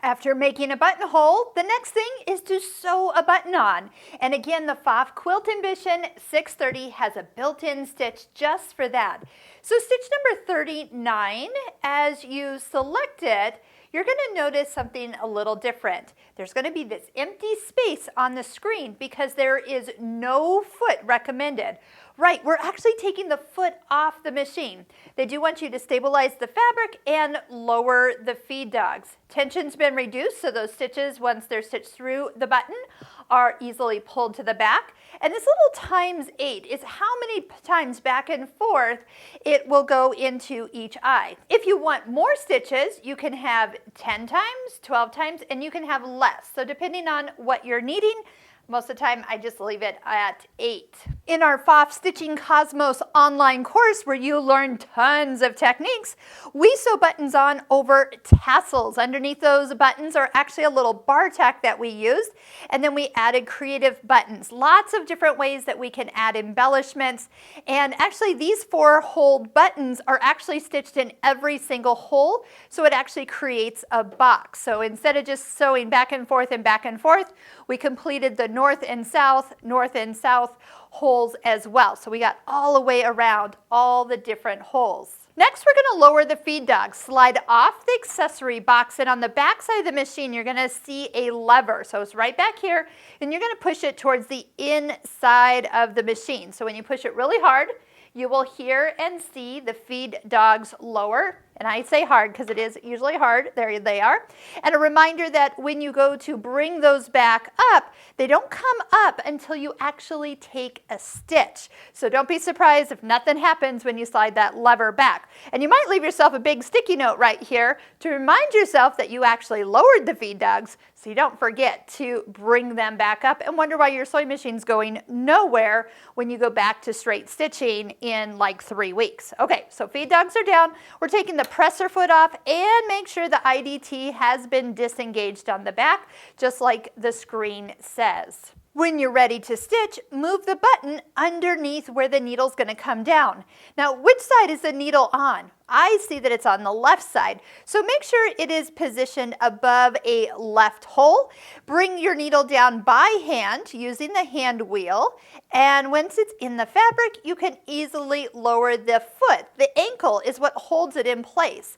After making a buttonhole, the next thing is to sew a button on. And again, the Pfaff Quilt Ambition 630 has a built-in stitch just for that. So stitch number 39, as you select it, you're going to notice something a little different. There's going to be this empty space on the screen because there is no foot recommended. Right, we're actually taking the foot off the machine. They do want you to stabilize the fabric and lower the feed dogs. Tension's been reduced, so those stitches, once they're stitched through the button, are easily pulled to the back. And this little ×8 is how many times back and forth it will go into each eye. If you want more stitches, you can have 10 times, 12 times, and you can have less. So depending on what you're needing, most of the time, I just leave it at 8. In our Pfaff Stitching Cosmos online course, where you learn tons of techniques, we sew buttons on over tassels. Underneath those buttons are actually a little bar tack that we used, and then we added creative buttons. Lots of different ways that we can add embellishments, and actually these 4-hole buttons are actually stitched in every single hole, so it actually creates a box. So instead of just sewing back and forth, we completed the north and south holes as well. So we got all the way around all the different holes. Next, we're going to lower the feed dog. Slide off the accessory box, and on the back side of the machine, you're going to see a lever. So it's right back here, and you're going to push it towards the inside of the machine. So when you push it really hard, you will hear and see the feed dogs lower. And I say hard because it is usually hard. There they are. And a reminder that when you go to bring those back up, they don't come up until you actually take a stitch. So don't be surprised if nothing happens when you slide that lever back. And you might leave yourself a big sticky note right here to remind yourself that you actually lowered the feed dogs, so you don't forget to bring them back up and wonder why your sewing machine's going nowhere when you go back to straight stitching in like 3 weeks. Okay, so feed dogs are down. We're taking the presser foot off and make sure the IDT has been disengaged on the back, just like the screen says. When you're ready to stitch, move the button underneath where the needle's going to come down. Now, which side is the needle on? I see that it's on the left side, so make sure it is positioned above a left hole. Bring your needle down by hand using the hand wheel, and once it's in the fabric, you can easily lower the foot. The ankle is what holds it in place.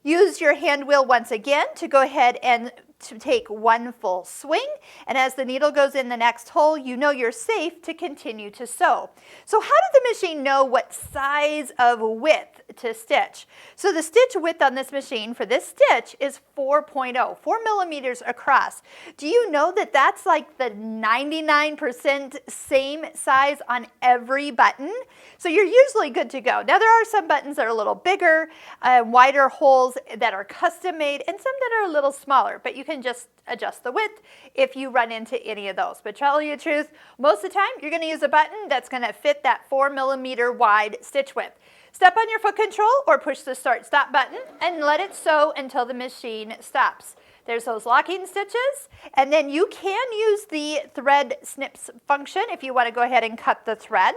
Use your hand wheel once again to go ahead and to take one full swing, and as the needle goes in the next hole, you know you're safe to continue to sew. So how did the machine know what size of width to stitch? So the stitch width on this machine for this stitch is 4.0, 4 millimeters across. Do you know that that's like the 99% same size on every button? So you're usually good to go. Now there are some buttons that are a little bigger, wider holes that are custom made, and some that are a little smaller, but you can just adjust the width if you run into any of those. But tell you the truth, most of the time you're going to use a button that's going to fit that 4 millimeter wide stitch width. Step on your foot control or push the start stop button and let it sew until the machine stops. There's those locking stitches, and then you can use the thread snips function if you want to go ahead and cut the thread.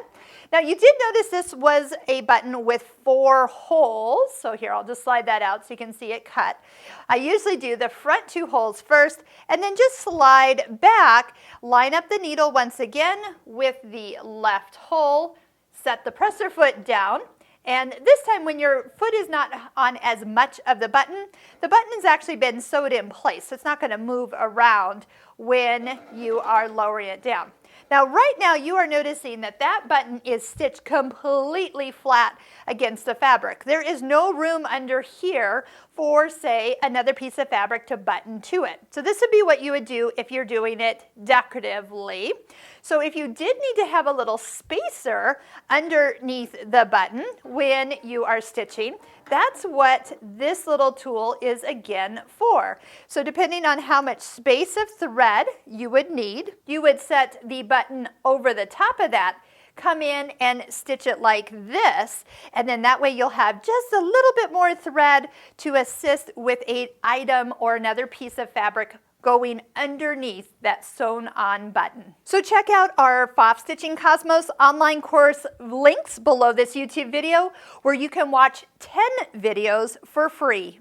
Now you did notice this was a button with 4 holes, so here I'll just slide that out so you can see it cut. I usually do the front 2 holes first and then just slide back, line up the needle once again with the left hole, set the presser foot down. And this time when your foot is not on as much of the button has actually been sewed in place. So it's not going to move around when you are lowering it down. Now right now you are noticing that that button is stitched completely flat against the fabric. There is no room under here for, say, another piece of fabric to button to it. So this would be what you would do if you're doing it decoratively. So if you did need to have a little spacer underneath the button when you are stitching, that's what this little tool is again for. So depending on how much space of thread you would need, you would set the button over the top of that, come in and stitch it like this, and then that way you'll have just a little bit more thread to assist with an item or another piece of fabric going underneath that sewn on button. So check out our Pfaff Stitching Cosmos online course links below this YouTube video where you can watch 10 videos for free.